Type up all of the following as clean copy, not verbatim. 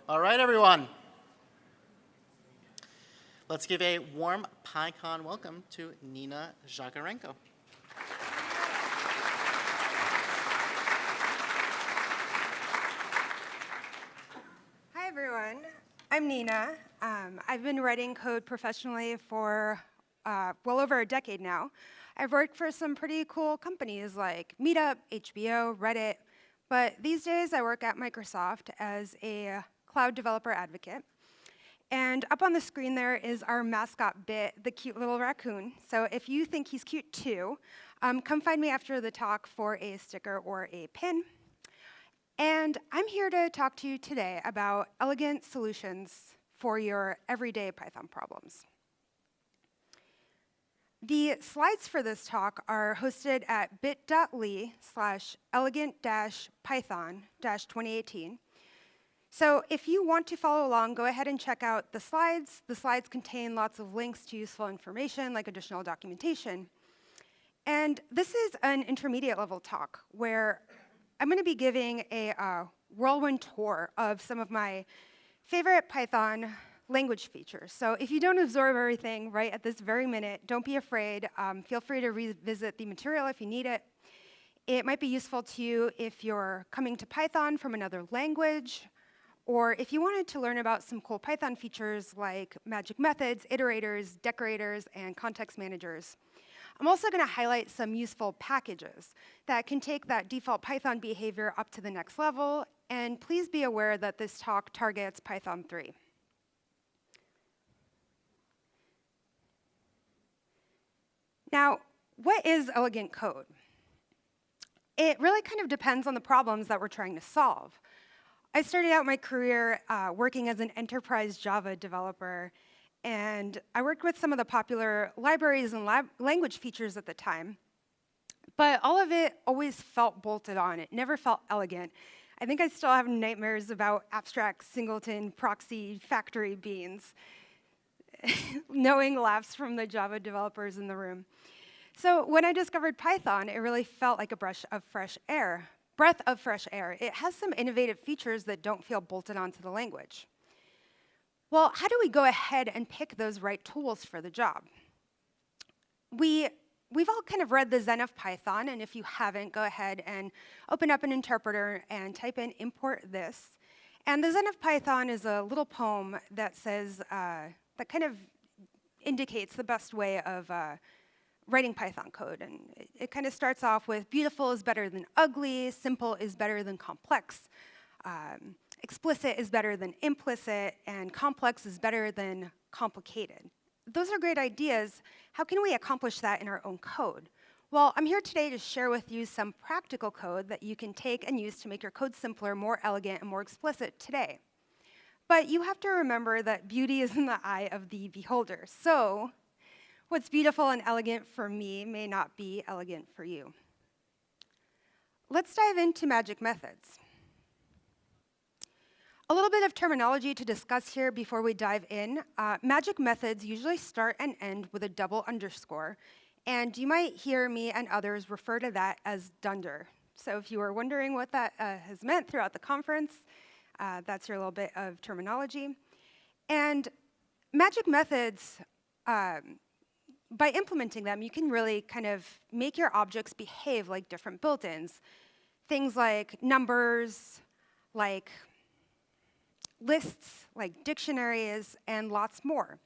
All right, everyone. Let's give a warm PyCon welcome to Nina Zakharenko. Hi, everyone. I'm Nina. I've been writing code professionally for well over a decade now. I've worked for some pretty cool companies like Meetup, HBO, Reddit, but these days I work at Microsoft as a cloud developer advocate. And up on the screen there is our mascot Bit, the cute little raccoon. So if you think he's cute too, come find me after the talk for a sticker or a pin. And I'm here to talk to you today about elegant solutions for your everyday Python problems. The slides for this talk are hosted at bit.ly/elegant-python-2018. So if you want to follow along, go ahead and check out the slides. The slides contain lots of links to useful information, like additional documentation. And this is an intermediate level talk where I'm going to be giving a whirlwind tour of some of my favorite Python language features. So if you don't absorb everything right at this very minute, don't be afraid. Feel free to revisit the material if you need it. It might be useful to you if you're coming to Python from another language, or if you wanted to learn about some cool Python features like magic methods, iterators, decorators, and context managers. I'm also going to highlight some useful packages that can take that default Python behavior up to the next level, and please be aware that this talk targets Python 3. Now, what is elegant code? It really kind of depends on the problems that we're trying to solve. I started out my career working as an enterprise Java developer, and I worked with some of the popular libraries and language features at the time. But all of it always felt bolted on. It never felt elegant. I think I still have nightmares about abstract singleton proxy factory beans. Knowing laughs from the Java developers in the room. So when I discovered Python, it really felt like a breath of fresh air. It has some innovative features that don't feel bolted onto the language. Well, how do we go ahead and pick those right tools for the job? We've all kind of read the Zen of Python, and if you haven't, go ahead and open up an interpreter and type in import this. And the Zen of Python is a little poem that says, that kind of indicates the best way of writing Python code. And it kind of starts off with beautiful is better than ugly, simple is better than complex, explicit is better than implicit, and complex is better than complicated. Those are great ideas. How can we accomplish that in our own code? Well, I'm here today to share with you some practical code that you can take and use to make your code simpler, more elegant, and more explicit today. But you have to remember that beauty is in the eye of the beholder. So what's beautiful and elegant for me may not be elegant for you. Let's dive into magic methods. A little bit of terminology to discuss here before we dive in. Magic methods usually start and end with a double underscore, and you might hear me and others refer to that as dunder. So if you were wondering what that has meant throughout the conference, that's your little bit of terminology. And magic methods, by implementing them, you can really kind of make your objects behave like different built-ins. Things like numbers, like lists, like dictionaries, and lots more.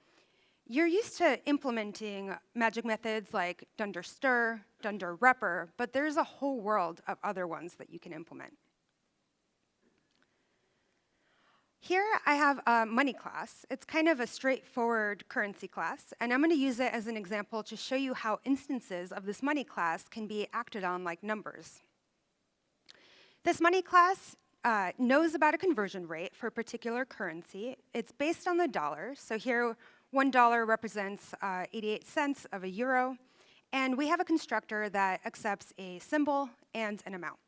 You're used to implementing magic methods like dunder stir, dunder repr, but there's a whole world of other ones that you can implement. Here I have a money class. It's kind of a straightforward currency class, and I'm going to use it as an example to show you how instances of this money class can be acted on like numbers. This money class knows about a conversion rate for a particular currency. It's based on the dollar. So here, $1 represents 88 cents of a euro, and we have a constructor that accepts a symbol and an amount.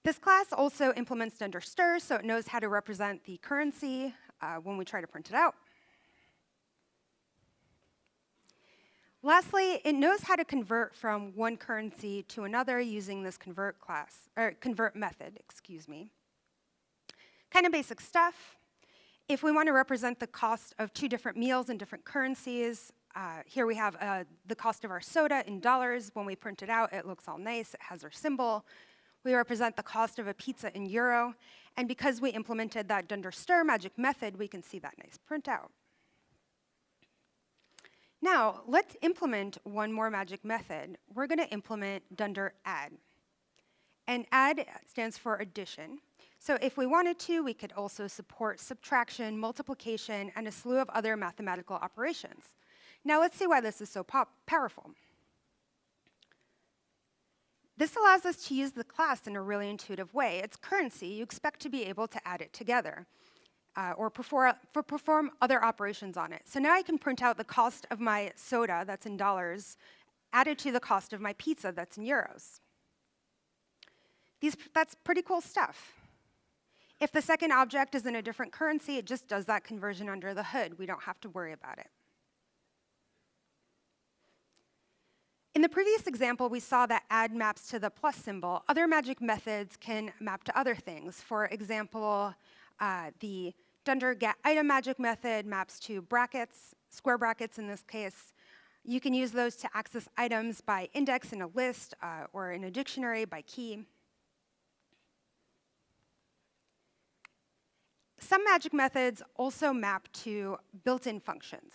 This class also implements dunder stir, so it knows how to represent the currency when we try to print it out. Lastly, it knows how to convert from one currency to another using this convert method, Kind of basic stuff. If we want to represent the cost of 2 different meals in different currencies, here we have the cost of our soda in dollars. When we print it out, it looks all nice. It has our symbol. We represent the cost of a pizza in euro. And because we implemented that dunder stir magic method, we can see that nice printout. Now, let's implement one more magic method. We're going to implement dunder add. And add stands for addition. So if we wanted to, we could also support subtraction, multiplication, and a slew of other mathematical operations. Now let's see why this is so powerful. This allows us to use the class in a really intuitive way. It's currency. You expect to be able to add it together or perform other operations on it. So now I can print out the cost of my soda, that's in dollars, added to the cost of my pizza, that's in euros. That's pretty cool stuff. If the second object is in a different currency, it just does that conversion under the hood. We don't have to worry about it. In the previous example, we saw that add maps to the plus symbol. Other magic methods can map to other things. For example, the dunder get item magic method maps to brackets, square brackets in this case. You can use those to access items by index in a list or in a dictionary by key. Some magic methods also map to built-in functions.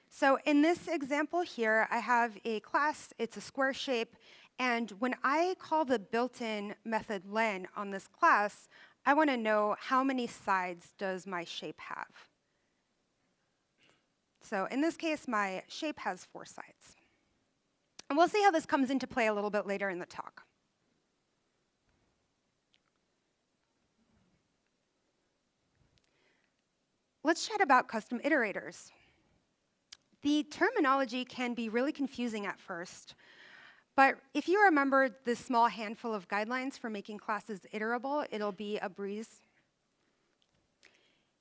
So in this example here, I have a class, it's a square shape, and when I call the built-in method len on this class, I want to know how many sides does my shape have. So in this case, my shape has 4 sides. And we'll see how this comes into play a little bit later in the talk. Let's chat about custom iterators. The terminology can be really confusing at first, but if you remember this small handful of guidelines for making classes iterable, it'll be a breeze.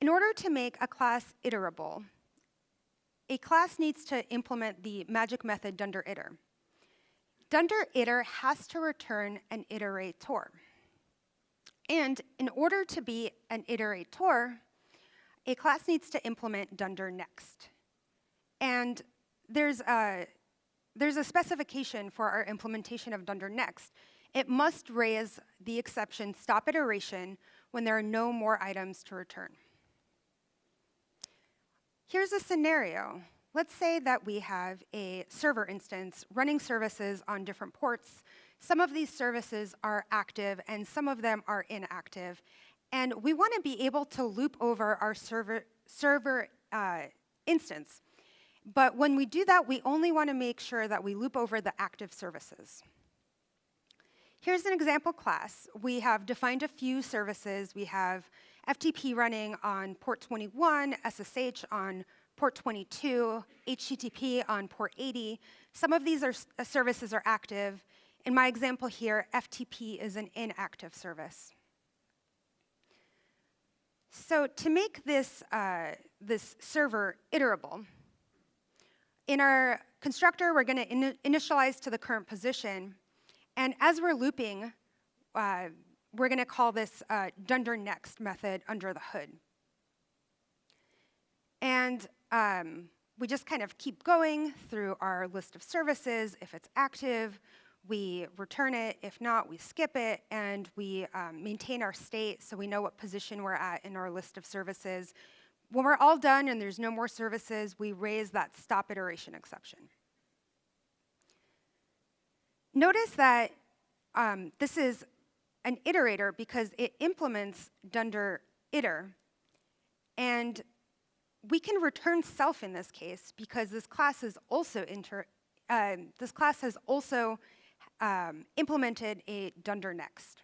In order to make a class iterable, a class needs to implement the magic method dunder iter. Dunder iter has to return an iterator. And in order to be an iterator, a class needs to implement dunder next. And there's a specification for our implementation of dunder next. It must raise the exception stop iteration when there are no more items to return. Here's a scenario. Let's say that we have a server instance running services on different ports. Some of these services are active and some of them are inactive. And we want to be able to loop over our server instance. But when we do that, we only want to make sure that we loop over the active services. Here's an example class. We have defined a few services. We have FTP running on port 21, SSH on port 22, HTTP on port 80. Some of these services are active. In my example here, FTP is an inactive service. So to make this server iterable, in our constructor, we're going to initialize to the current position. And as we're looping, we're going to call this dunder next method under the hood. And we just kind of keep going through our list of services. If it's active, we return it. If not, we skip it. And we maintain our state so we know what position we're at in our list of services. When we're all done and there's no more services, we raise that stop iteration exception. Notice that this is an iterator because it implements dunder iter. And we can return self in this case because this class has also implemented a dunder next.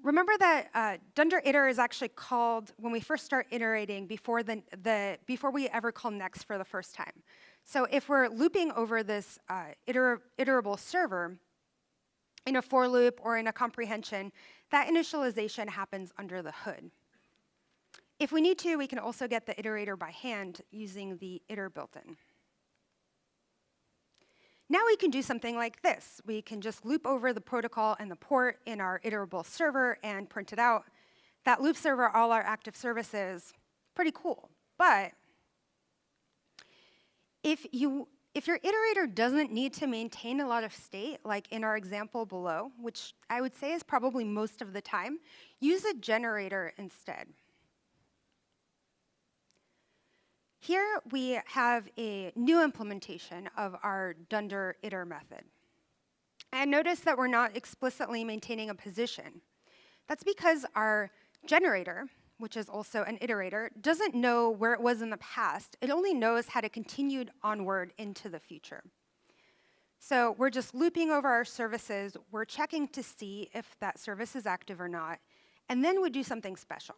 Remember that dunder iter is actually called when we first start iterating before we ever call next for the first time. So if we're looping over this iterable server in a for loop or in a comprehension, that initialization happens under the hood. If we need to, we can also get the iterator by hand using the iter built-in. Now we can do something like this. We can just loop over the protocol and the port in our iterable server and print it out. That loops over all our active services. Pretty cool. But if your iterator doesn't need to maintain a lot of state, like in our example below, which I would say is probably most of the time, use a generator instead. Here we have a new implementation of our dunder iter method. And notice that we're not explicitly maintaining a position. That's because our generator, which is also an iterator, doesn't know where it was in the past. It only knows how to continue onward into the future. So we're just looping over our services. We're checking to see if that service is active or not. And then we do something special.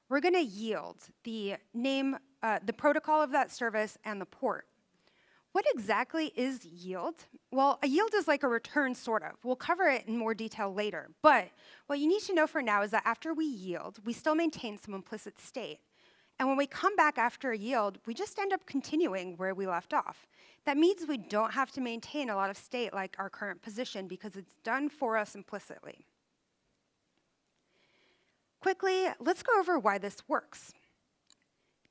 We're going to yield the name, the protocol of that service, and the port. What exactly is yield? Well, a yield is like a return, sort of. We'll cover it in more detail later. But what you need to know for now is that after we yield, we still maintain some implicit state. And when we come back after a yield, we just end up continuing where we left off. That means we don't have to maintain a lot of state like our current position because it's done for us implicitly. Quickly, let's go over why this works.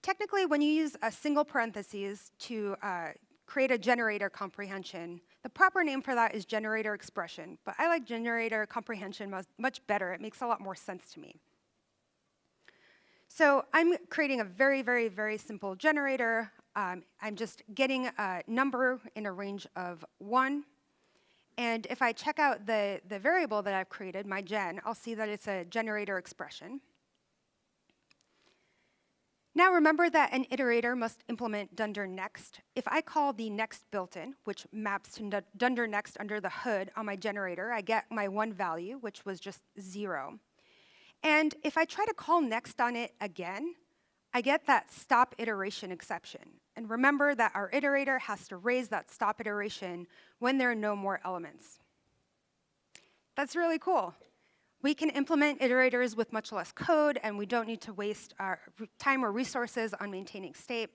Technically, when you use a single parentheses to create a generator comprehension, the proper name for that is generator expression, but I like generator comprehension much better. It makes a lot more sense to me. So I'm creating a very, very, very simple generator. I'm just getting a number in a range of 1. And if I check out the variable that I've created, my gen, I'll see that it's a generator expression. Now remember that an iterator must implement dunder next. If I call the next built-in, which maps to dunder next under the hood on my generator, I get my 1 value, which was just 0. And if I try to call next on it again, I get that stop iteration exception. And remember that our iterator has to raise that stop iteration when there are no more elements. That's really cool. We can implement iterators with much less code, and we don't need to waste our time or resources on maintaining state.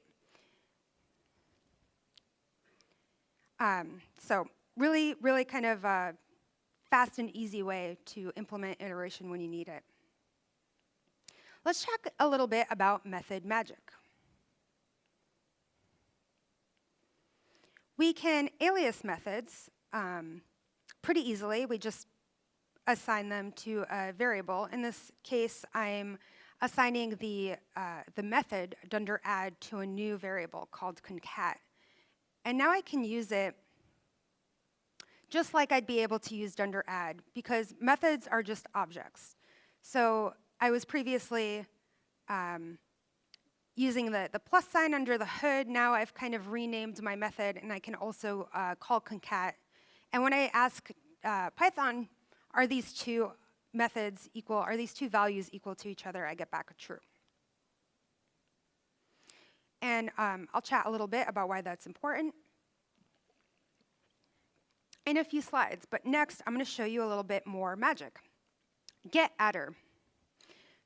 So really, really kind of a fast and easy way to implement iteration when you need it. Let's talk a little bit about method magic. We can alias methods pretty easily. We just assign them to a variable. In this case, I'm assigning the method dunder add to a new variable called concat. And now I can use it just like I'd be able to use dunder add, because methods are just objects. So I was previously using the plus sign under the hood. Now I've kind of renamed my method, and I can also call concat. And when I ask Python, are these two methods equal, are these two values equal to each other, I get back a true. And I'll chat a little bit about why that's important in a few slides. But next, I'm going to show you a little bit more magic. getAttr.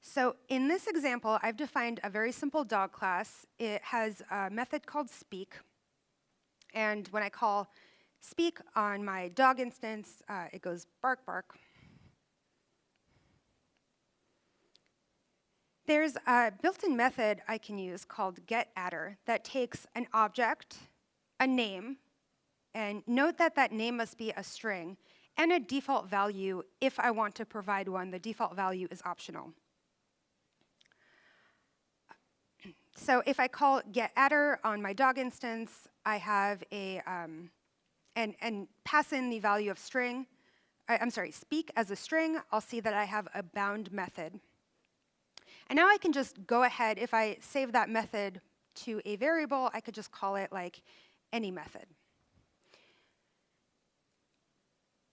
So in this example, I've defined a very simple dog class. It has a method called speak. And when I call speak on my dog instance, it goes bark, bark. There's a built-in method I can use called getAttr that takes an object, a name, and note that that name must be a string, and a default value if I want to provide one. The default value is optional. So if I call getAttr on my dog instance, I have a, and pass in the value of string, speak as a string, I'll see that I have a bound method. And now I can just go ahead, if I save that method to a variable, I could just call it like any method.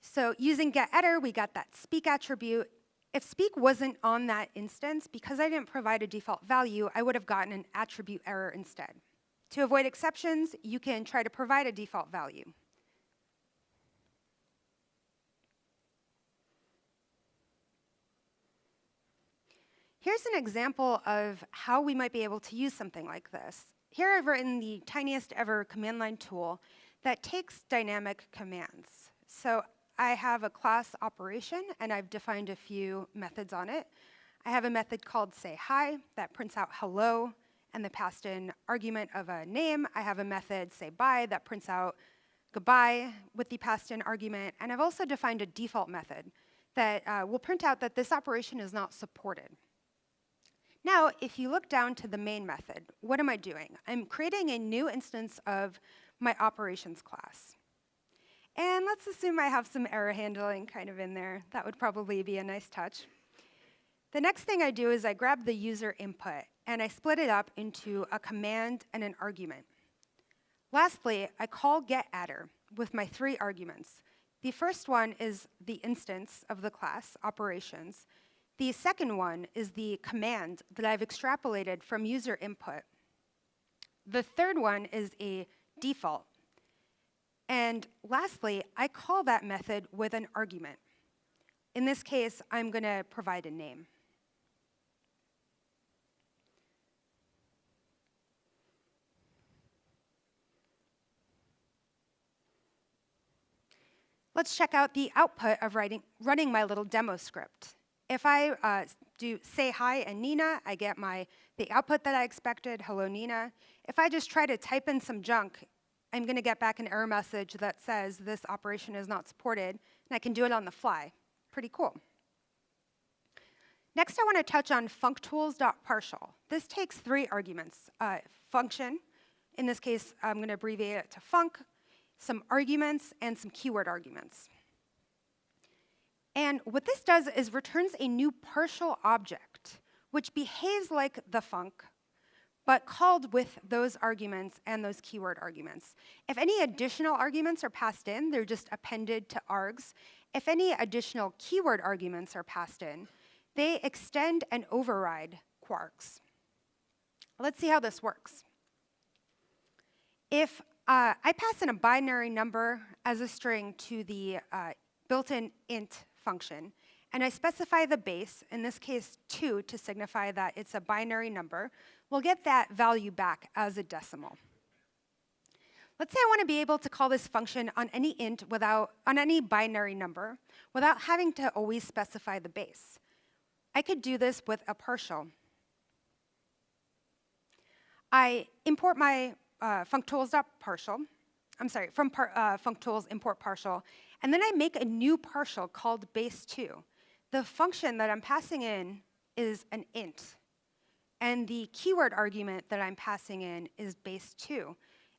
So using getAttr, we got that speak attribute. If speak wasn't on that instance, because I didn't provide a default value, I would have gotten an attribute error instead. To avoid exceptions, you can try to provide a default value. Here's an example of how we might be able to use something like this. here I've written the tiniest ever command line tool that takes dynamic commands. So I have a class operation, and I've defined a few methods on it. I have a method called sayHi that prints out hello and the passed in argument of a name. I have a method sayBye that prints out goodbye with the passed in argument. And I've also defined a default method that will print out that this operation is not supported. Now, if you look down to the main method, what am I doing? I'm creating a new instance of my operations class. And let's assume I have some error handling kind of in there. That would probably be a nice touch. The next thing I do is I grab the user input, and I split it up into a command and an argument. Lastly, I call getAdder with my 3 arguments. The first one is the instance of the class, operations. The second one is the command that I've extrapolated from user input. The third one is a default. And lastly, I call that method with an argument. In this case, I'm going to provide a name. Let's check out the output of running my little demo script. If I do sayHi and Nina, I get the output that I expected, hello Nina. If I just try to type in some junk, I'm going to get back an error message that says this operation is not supported, and I can do it on the fly. Pretty cool. Next, I want to touch on functools.partial. This takes 3 arguments. Function, in this case, I'm going to abbreviate it to func, some arguments, and some keyword arguments. And what this does is returns a new partial object, which behaves like the func, but called with those arguments and those keyword arguments. If any additional arguments are passed in, they're just appended to args. If any additional keyword arguments are passed in, they extend and override quarks. Let's see how this works. If I pass in a binary number as a string to the built-in int function, and I specify the base, in this case 2, to signify that it's a binary number, we'll get that value back as a decimal. Let's say I want to be able to call this function on any int on any binary number without having to always specify the base. I could do this with a partial. I import my functools.partial. I'm sorry, from functools import partial, and then I make a new partial called base2. The function that I'm passing in is an int, and the keyword argument that I'm passing in is base2.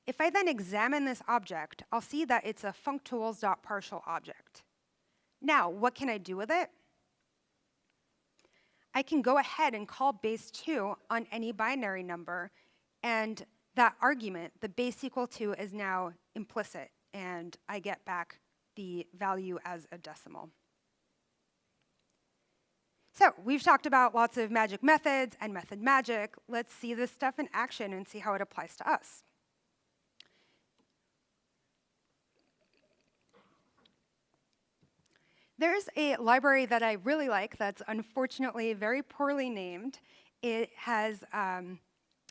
If I then examine this object, I'll see that it's a functools.partial object. Now, what can I do with it? I can go ahead and call base2 on any binary number, and that argument, the base equal to, is now implicit, and I get back the value as a decimal. So we've talked about lots of magic methods and method magic. Let's see this stuff in action and see how it applies to us. There's a library that I really like that's unfortunately very poorly named. It has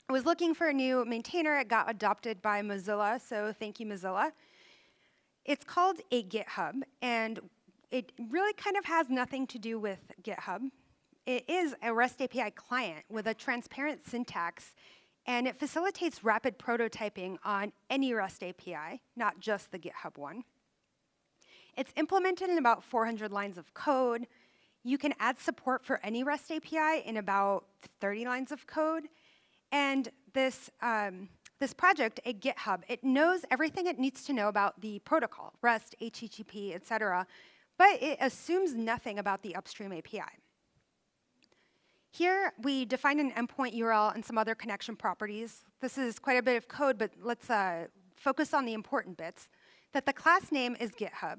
I was looking for a new maintainer. It got adopted by Mozilla, so thank you, Mozilla. It's called a GitHub, and it really kind of has nothing to do with GitHub. It is a REST API client with a transparent syntax, and it facilitates rapid prototyping on any REST API, not just the GitHub one. It's implemented in about 400 lines of code. You can add support for any REST API in about 30 lines of code. And this project at GitHub, it knows everything it needs to know about the protocol, REST, HTTP, et cetera, but it assumes nothing about the upstream API. Here, we define an endpoint URL and some other connection properties. This is quite a bit of code, but let's focus on the important bits. That the class name is GitHub,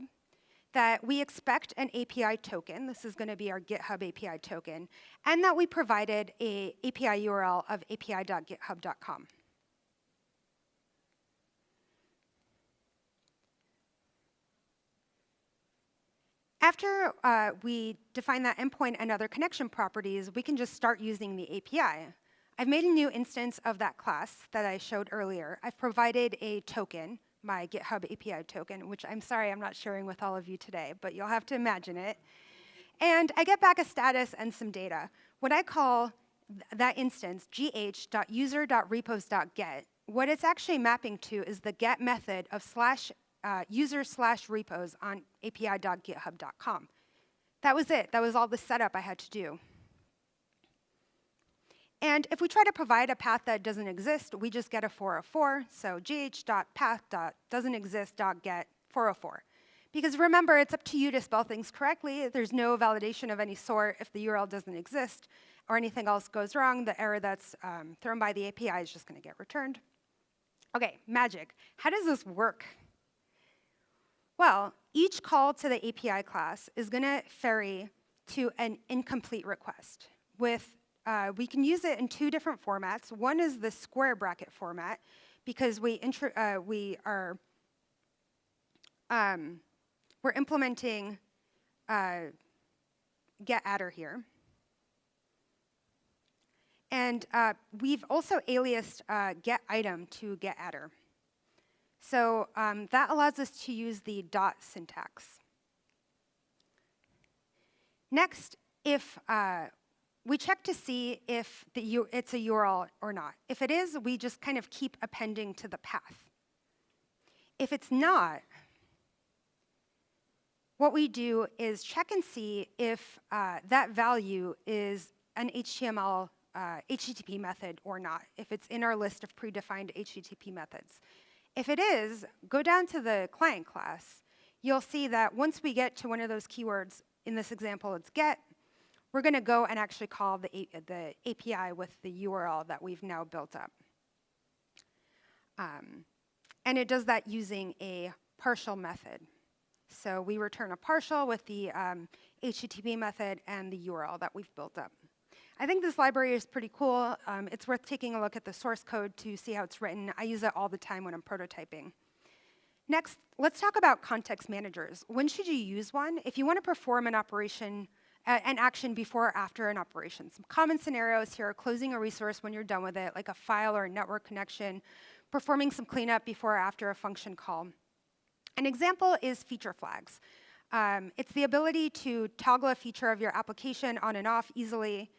that we expect an API token. This is going to be our GitHub API token, and that we provided an API URL of api.github.com. After we define that endpoint and other connection properties, we can just start using the API. I've made a new instance of that class that I showed earlier. I've provided a token, my GitHub API token, which I'm sorry I'm not sharing with all of you today, but you'll have to imagine it. And I get back a status and some data. When I call that instance gh.user.repos.get, what it's actually mapping to is the get method of /user/repos on api.github.com. That was it. That was all the setup I had to do. And if we try to provide a path that doesn't exist, we just get a 404. So gh.path.doesn'texist.get 404. Because remember, it's up to you to spell things correctly. There's no validation of any sort if the URL doesn't exist or anything else goes wrong. The error that's thrown by the API is just going to get returned. OK, magic. How does this work? Well, each call to the API class is going to ferry to an incomplete request. We can use it in two different formats. One is the square bracket format, because we're implementing getAttr here. And we've also aliased getItem to getAttr. So that allows us to use the dot syntax. Next, if we check to see if it's a URL or not. If it is, we just kind of keep appending to the path. If it's not, what we do is check and see if that value is an HTML HTTP method or not, if it's in our list of predefined HTTP methods. If it is, go down to the client class. You'll see that once we get to one of those keywords, in this example it's get, we're going to go and actually call the API with the URL that we've now built up. And it does that using a partial method. So we return a partial with the HTTP method and the URL that we've built up. I think this library is pretty cool. It's worth taking a look at the source code to see how it's written. I use it all the time when I'm prototyping. Next, let's talk about context managers. When should you use one? If you want to perform an operation, an action before or after an operation. Some common scenarios here are closing a resource when you're done with it, like a file or a network connection, performing some cleanup before or after a function call. An example is feature flags. It's the ability to toggle a feature of your application on and off easily.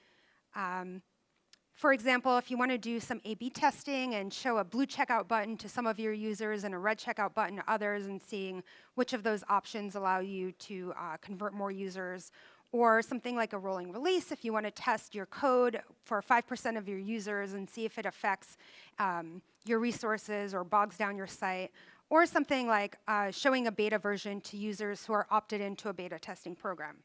For example, if you want to do some A/B testing and show a blue checkout button to some of your users and a red checkout button to others, and seeing which of those options allow you to convert more users, or something like a rolling release if you want to test your code for 5% of your users and see if it affects your resources or bogs down your site, or something like showing a beta version to users who are opted into a beta testing program.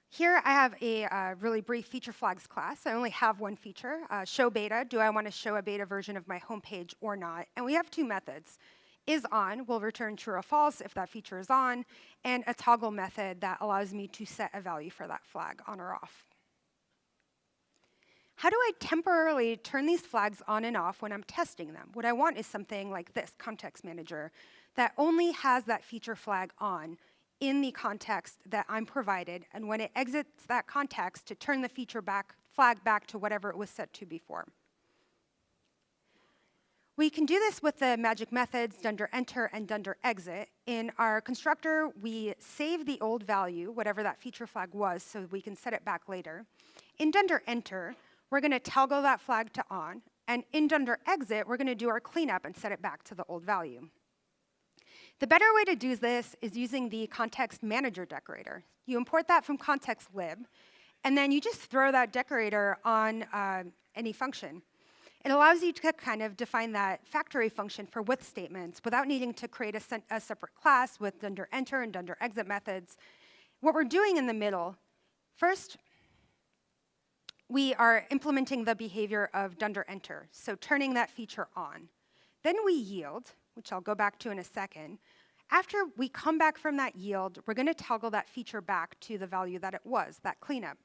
Here I have a really brief feature flags class. I only have one feature, show beta. Do I want to show a beta version of my homepage or not? And we have two methods. IsOn will return true or false if that feature is on, and a toggle method that allows me to set a value for that flag on or off. How do I temporarily turn these flags on and off when I'm testing them? What I want is something like this, Context Manager, that only has that feature flag on in the context that I'm provided, and when it exits that context, to turn the feature flag back to whatever it was set to before. We can do this with the magic methods dunder enter and dunder exit. In our constructor, we save the old value, whatever that feature flag was, so we can set it back later. In dunder enter, we're going to toggle that flag to on, and in dunder exit, we're going to do our cleanup and set it back to the old value. The better way to do this is using the ContextManager decorator. You import that from contextlib, and then you just throw that decorator on any function. It allows you to kind of define that factory function for with statements without needing to create a separate class with dunder enter and dunder exit methods. What we're doing in the middle, first, we are implementing the behavior of dunder enter, so turning that feature on. Then we yield, which I'll go back to in a second. After we come back from that yield, we're going to toggle that feature back to the value that it was, that cleanup.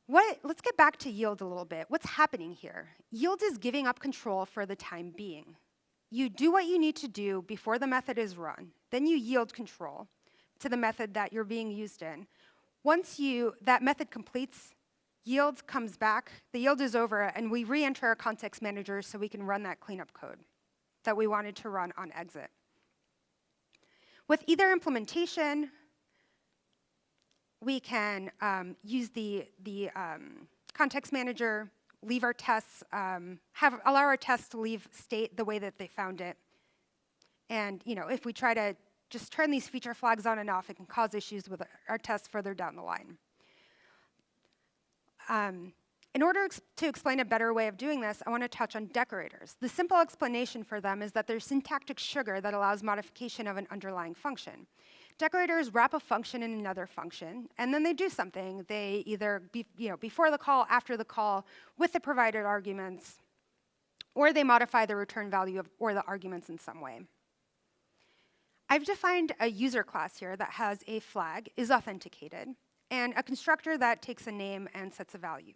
Let's get back to yield a little bit. What's happening here? Yield is giving up control for the time being. You do what you need to do before the method is run. Then you yield control to the method that you're being used in. Once that method completes, Yield comes back, the yield is over, and we re-enter our context manager so we can run that cleanup code that we wanted to run on exit. With either implementation, we can use the context manager, leave our tests, allow our tests to leave state the way that they found it. And if we try to just turn these feature flags on and off, it can cause issues with our tests further down the line. In order to explain a better way of doing this, I want to touch on decorators. The simple explanation for them is that they're syntactic sugar that allows modification of an underlying function. Decorators wrap a function in another function, and then they do something. They either, before the call, after the call, with the provided arguments, or they modify the return value or the arguments in some way. I've defined a user class here that has a flag, is authenticated, and a constructor that takes a name and sets a value.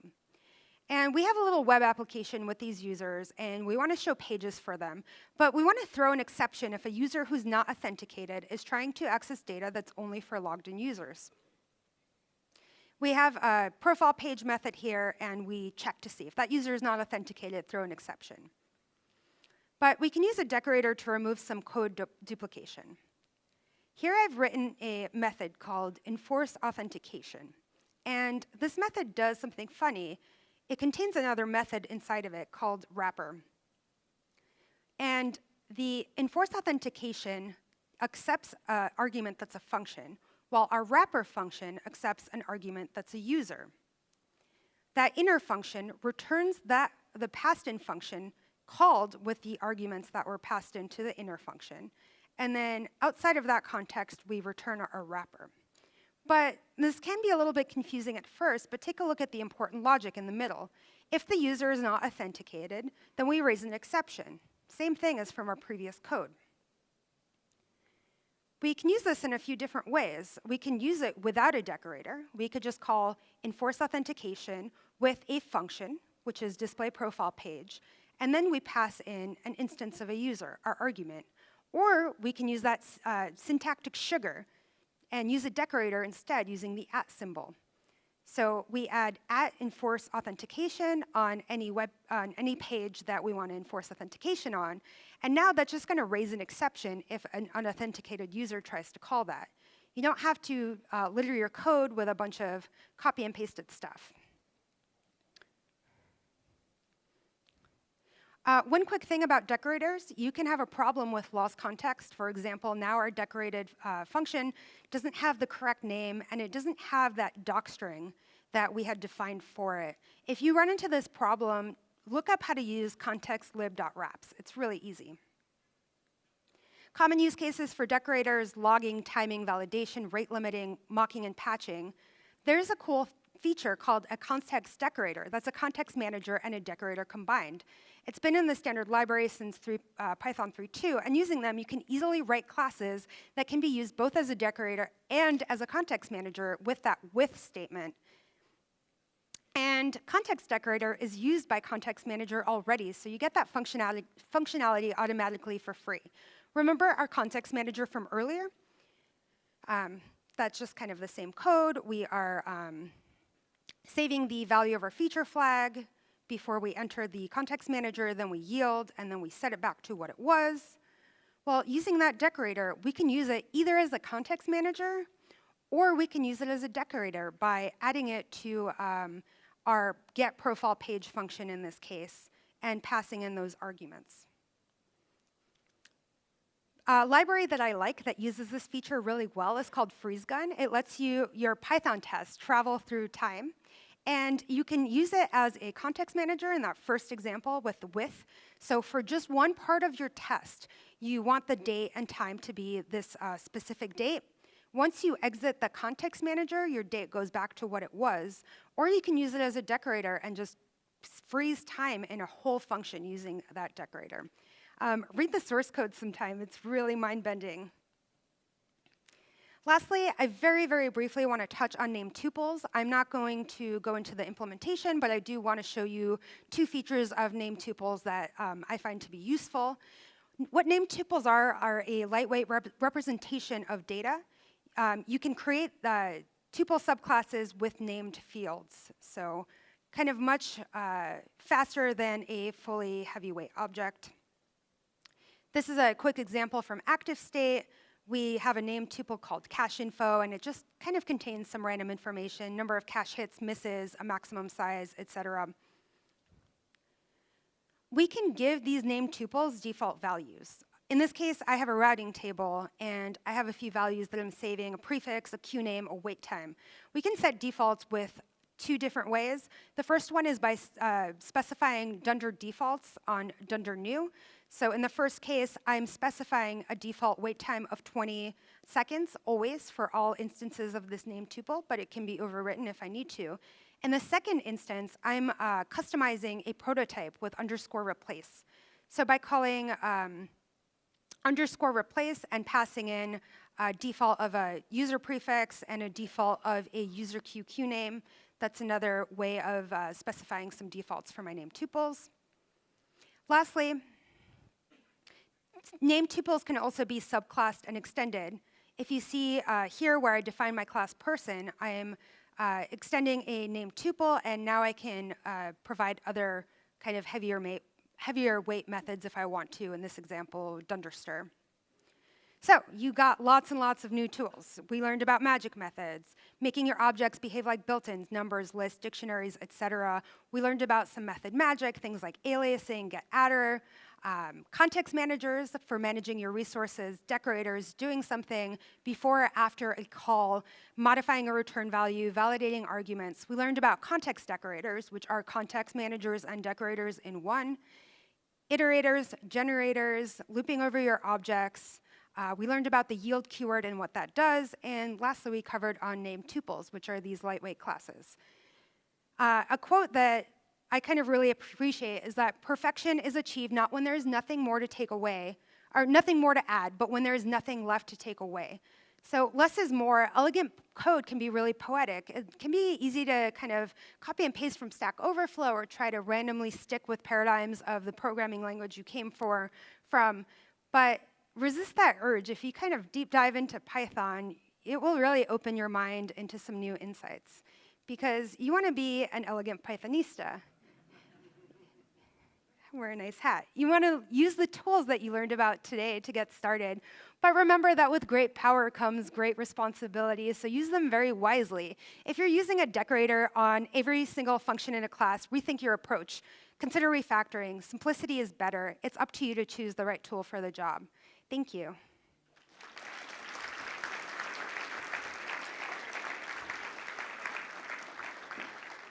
And we have a little web application with these users, and we want to show pages for them. But we want to throw an exception if a user who's not authenticated is trying to access data that's only for logged-in users. We have a profile page method here, and we check to see if that user is not authenticated, throw an exception. But we can use a decorator to remove some code duplication. Here I've written a method called enforce authentication. And this method does something funny. It contains another method inside of it called wrapper. And the enforce authentication accepts an argument that's a function, while our wrapper function accepts an argument that's a user. That inner function returns the passed-in function called with the arguments that were passed into the inner function. And then outside of that context, we return our wrapper. But this can be a little bit confusing at first, but take a look at the important logic in the middle. If the user is not authenticated, then we raise an exception. Same thing as from our previous code. We can use this in a few different ways. We can use it without a decorator. We could just call enforce authentication with a function, which is display profile page, and then we pass in an instance of a user, our argument. Or we can use that syntactic sugar and use a decorator instead using the @ symbol. So we add @enforce authentication on any page that we want to enforce authentication on. And now that's just going to raise an exception if an unauthenticated user tries to call that. You don't have to litter your code with a bunch of copy and pasted stuff. One quick thing about decorators, you can have a problem with lost context. For example, now our decorated function doesn't have the correct name, and it doesn't have that docstring that we had defined for it. If you run into this problem, look up how to use contextlib.wraps. It's really easy. Common use cases for decorators, logging, timing, validation, rate limiting, mocking, and patching. There's a cool feature called a ContextDecorator. That's a context manager and a decorator combined. It's been in the standard library since Python 3.2, and using them, you can easily write classes that can be used both as a decorator and as a context manager with that with statement. And ContextDecorator is used by Context Manager already, so you get that functionality automatically for free. Remember our Context Manager from earlier? That's just kind of the same code. We are saving the value of our feature flag before we enter the context manager, then we yield, and then we set it back to what it was. Well, using that decorator, we can use it either as a context manager, or we can use it as a decorator by adding it to our get profile page function in this case, and passing in those arguments. A library that I like that uses this feature really well is called FreezeGun. It lets your Python test travel through time. And you can use it as a context manager in that first example with the with. So for just one part of your test, you want the date and time to be this specific date. Once you exit the context manager, your date goes back to what it was. Or you can use it as a decorator and just freeze time in a whole function using that decorator. Read the source code sometime. It's really mind-bending. Lastly, I very, very briefly want to touch on NamedTuples. I'm not going to go into the implementation, but I do want to show you two features of NamedTuples that I find to be useful. What NamedTuples are a lightweight representation of data. You can create tuple subclasses with named fields. So kind of much faster than a fully heavyweight object. This is a quick example from active state. We have a named tuple called cache info, and it just kind of contains some random information, number of cache hits, misses, a maximum size, etc. We can give these named tuples default values. In this case, I have a routing table, and I have a few values that I'm saving, a prefix, a queue name, a wait time. We can set defaults with two different ways. The first one is by specifying dunder defaults on dunder new. So in the first case, I'm specifying a default wait time of 20 seconds, always, for all instances of this named tuple, but it can be overwritten if I need to. In the second instance, I'm customizing a prototype with underscore replace. So by calling underscore replace and passing in a default of a user prefix and a default of a user queue name, that's another way of specifying some defaults for my named tuples. Lastly, named tuples can also be subclassed and extended. If you see here where I define my class person, I am extending a named tuple, and now I can provide other kind of heavier weight methods if I want to, in this example, dunderster. So you got lots and lots of new tools. We learned about magic methods, making your objects behave like built-ins, numbers, lists, dictionaries, etc. We learned about some method magic, things like aliasing, getAttr, context managers for managing your resources, decorators, doing something before or after a call, modifying a return value, validating arguments. We learned about ContextDecorators, which are ContextManagers and Decorators in one, iterators, generators, looping over your objects. We learned about the yield keyword and what that does. And lastly, we covered on named tuples, which are these lightweight classes. A quote that I kind of really appreciate is that perfection is achieved not when there's nothing more to take away, or nothing more to add, but when there's nothing left to take away. So less is more. Elegant code can be really poetic. It can be easy to kind of copy and paste from Stack Overflow or try to randomly stick with paradigms of the programming language you came from. But resist that urge. If you kind of deep dive into Python, it will really open your mind into some new insights, because you want to be an elegant Pythonista. Wear a nice hat. You want to use the tools that you learned about today to get started. But remember that with great power comes great responsibility, so use them very wisely. If you're using a decorator on every single function in a class, rethink your approach. Consider refactoring. Simplicity is better. It's up to you to choose the right tool for the job. Thank you.